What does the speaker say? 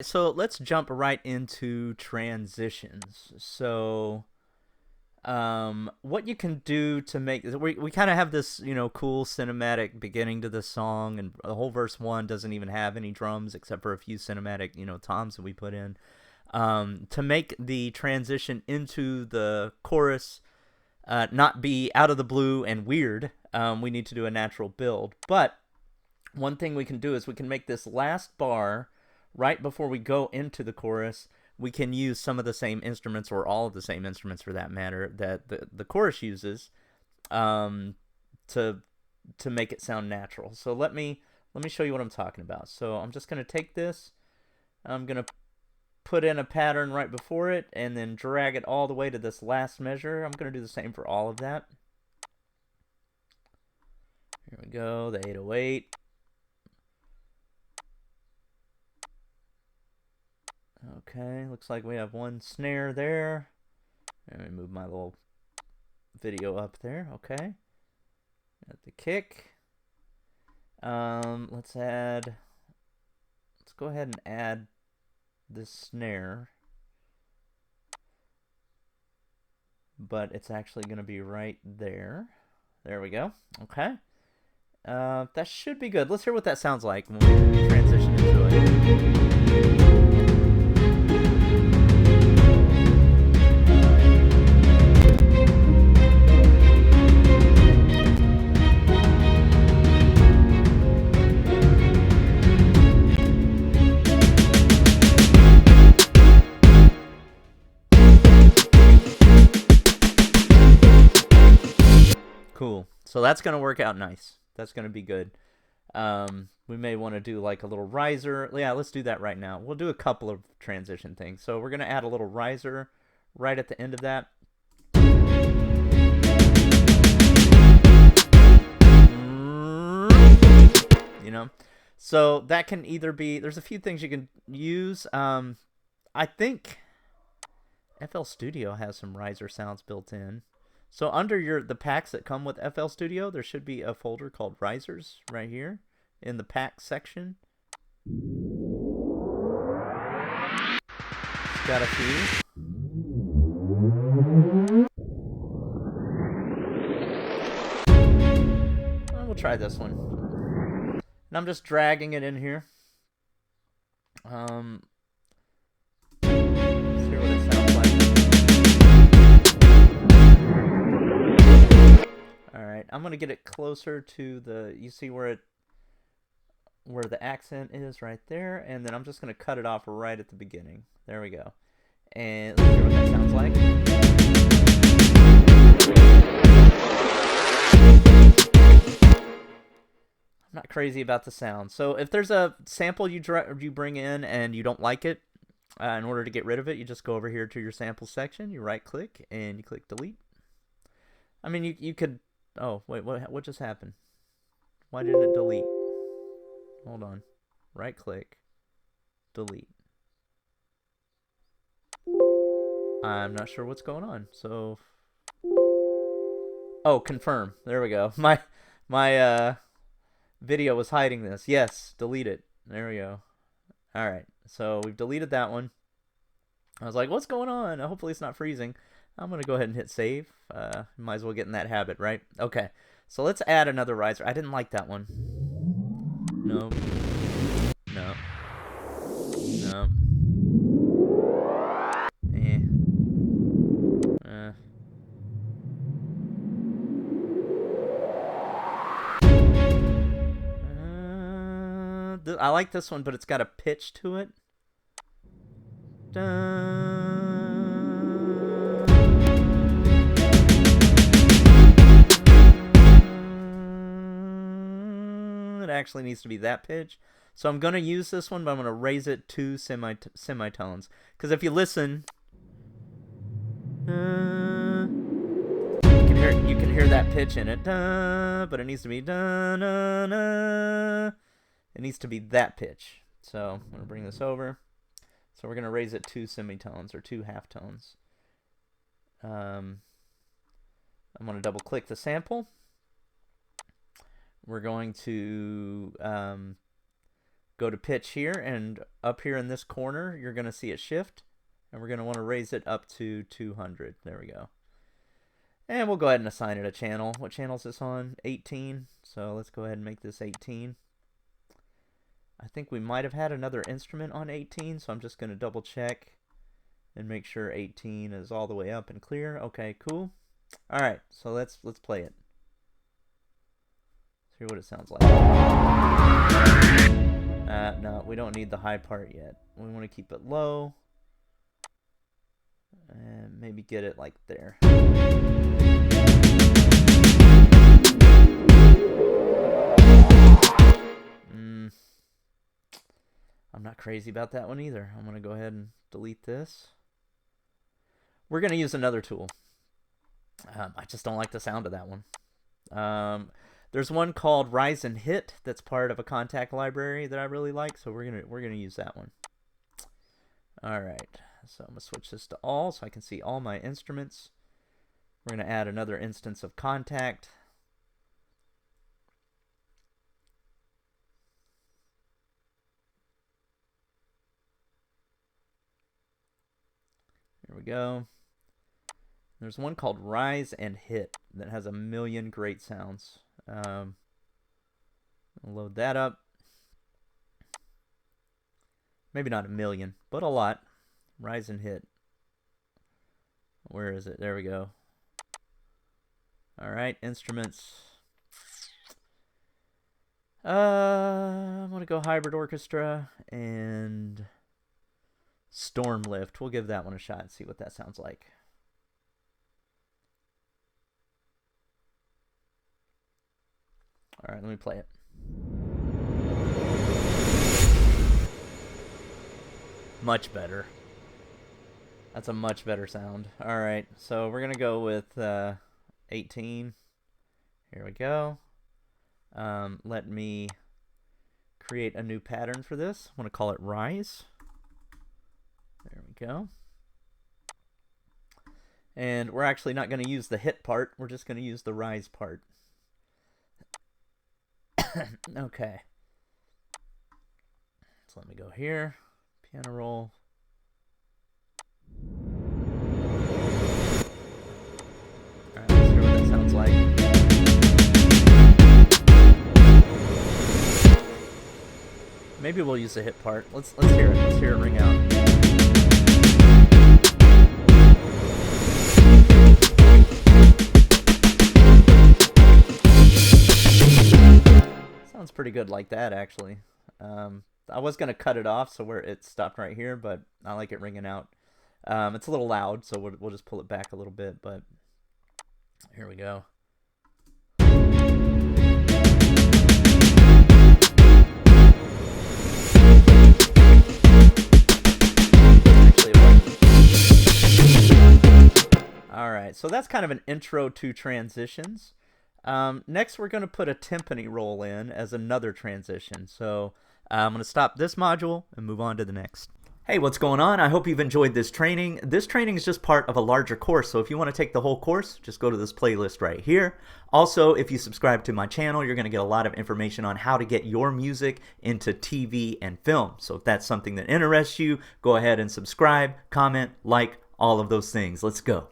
So let's jump right into transitions. So what you can do to make we kind of have this cool cinematic beginning to the song, and the whole verse one doesn't even have any drums except for a few cinematic toms that we put in to make the transition into the chorus not be out of the blue and weird. We need to do a natural build, but one thing we can do is we can make this last bar right before we go into the chorus. We can use some of the same instruments, or all of the same instruments for that matter, that the chorus uses um, to make it sound natural. So let me show you what I'm talking about. So I'm just gonna take this. I'm gonna put in a pattern right before it, and then drag it all the way to this last measure. I'm gonna do the same for all of that. Here we go. The 808. Okay, looks like we have one snare there. Let me move my little video up there. Okay. At the kick. Let's go ahead and add this snare. But it's actually going to be right there. There we go. Okay. That should be good. Let's hear what that sounds like when we transition into it. Cool. So that's going to work out nice. That's going to be good. We may want to do like a little riser. Yeah, let's do that right now. We'll do a couple of transition things. So we're going to add a little riser right at the end of that. You know? So that can either be, there's a few things you can use. I think FL Studio has some riser sounds built in. So under the packs that come with FL Studio, there should be a folder called risers right here in the pack section. It's got a few. We'll try this one. And I'm just dragging it in here. Let's hear what it sounds like. Alright, I'm going to get it closer to the, you see where the accent is right there, and then I'm just going to cut it off right at the beginning. There we go. And let's hear what that sounds like. I'm not crazy about the sound. So if there's a sample you bring in and you don't like it, in order to get rid of it, you just go over here to your sample section, you right click, and you click delete. I mean, you could, oh, wait, what just happened? Why didn't it delete? Hold on. Right click, delete. I'm not sure what's going on. So, oh, confirm. There we go. My video was hiding this. Yes, delete it. There we go. All right. So we've deleted that one. I was like, what's going on? Hopefully it's not freezing. I'm going to go ahead and hit save. Might as well get in that habit, right? Okay. So let's add another riser. I didn't like that one. No. No. No. I like this one, but it's got a pitch to it. It actually needs to be that pitch. So I'm going to use this one, but I'm going to raise it to semitones. Because if you listen, you can hear that pitch in it. But it needs to be it needs to be that pitch. So I'm going to bring this over. So we're going to raise it 2 semitones, or 2 halftones. I'm going to double click the sample. We're going to go to pitch here, and up here in this corner, you're going to see it shift, and we're going to want to raise it up to 200. There we go. And we'll go ahead and assign it a channel. What channel is this on? 18. So let's go ahead and make this 18. I think we might have had another instrument on 18, so I'm just going to double check and make sure 18 is all the way up and clear. Okay, cool. All right, so let's play it. Let's hear what it sounds like. No, we don't need the high part yet. We want to keep it low. And maybe get it like there. I'm not crazy about that one either. I'm going to go ahead and delete this. We're going to use another tool. I just don't like the sound of that one. There's one called Rise and Hit that's part of a contact library that I really like, so we're gonna use that one. All right, so I'm gonna switch this to all so I can see all my instruments. We're gonna add another instance of contact. Here we go. There's one called Rise and Hit that has a million great sounds. I'll load that up. Maybe not a million, but a lot. Rise and Hit. Where is it? There we go. All right, instruments. I'm going to go Hybrid Orchestra and Storm Lift. We'll give that one a shot and see what that sounds like. All right, let me play it. Much better. That's a much better sound. All right, so we're going to go with 18. Here we go. Let me create a new pattern for this. I'm going to call it Rise. There we go. And we're actually not going to use the hit part. We're just going to use the rise part. Okay. So let me go here. Piano roll. Alright, let's hear what that sounds like. Maybe we'll use the hit part. Let's hear it. Let's hear it ring out. Sounds pretty good like that, actually. I was going to cut it off so where it stopped right here, but I like it ringing out. It's a little loud, so we'll just pull it back a little bit, but here we go. All right, so that's kind of an intro to transitions. Next, we're going to put a timpani roll in as another transition. So I'm going to stop this module and move on to the next. Hey, what's going on? I hope you've enjoyed this training. This training is just part of a larger course, so if you want to take the whole course, just go to this playlist right here. Also, if you subscribe to my channel, you're going to get a lot of information on how to get your music into TV and film. So if that's something that interests you, go ahead and subscribe, comment, like, all of those things. Let's go.